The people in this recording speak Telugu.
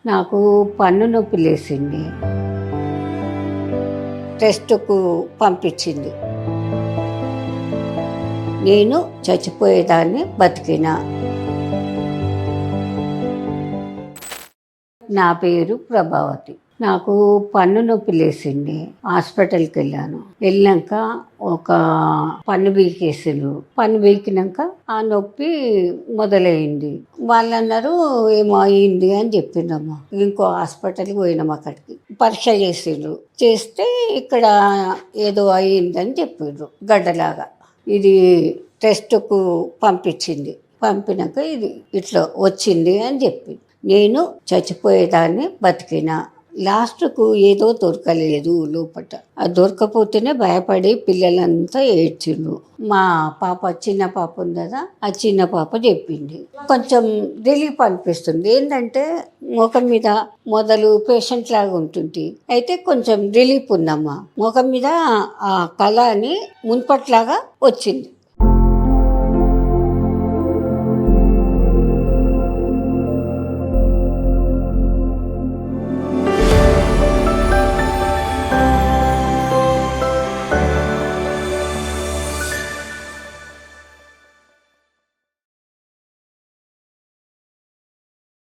నాకు పన్ను నొప్పి లేసింది. టెస్ట్‌కు పంపించింది. నేను చచ్చిపోయేదాన్ని బతికినా. నా పేరు ప్రభావతి. నాకు పన్ను నొప్పి లేసింది. హాస్పిటల్కి వెళ్ళాక ఒక పన్ను బీకేసారు. పన్ను బీకినాక ఆ నొప్పి మొదలైంది. వాళ్ళు అన్నారు ఏమో అయింది అని చెప్పిందమ్మా. ఇంకో హాస్పిటల్కి పోయినాం. అక్కడికి పరీక్ష చేస్తే ఇక్కడ ఏదో అయిందని చెప్పిండ్రు. గడ్డలాగా ఇది టెస్ట్కు పంపించింది. పంపినాక ఇది ఇట్లా వచ్చింది అని చెప్పింది. నేను చచ్చిపోయేదాన్ని బతికినా. లాస్ట్కు ఏదో దొరకలేదు లోపల. అది దొరకపోతేనే భయపడి పిల్లలంతా ఏడ్చిండ్రు. మా పాప చిన్న పాప ఉంది కదా, ఆ చిన్న పాప చెప్పింది. కొంచెం రిలీఫ్ అనిపిస్తుంది. ఏంటంటే ముఖం మీద మొదలు పేషెంట్ లాగా ఉంటుంది. అయితే కొంచెం రిలీఫ్ ఉందమ్మా. ముఖం మీద ఆ కళ అని మున్పట్లాగా వచ్చింది.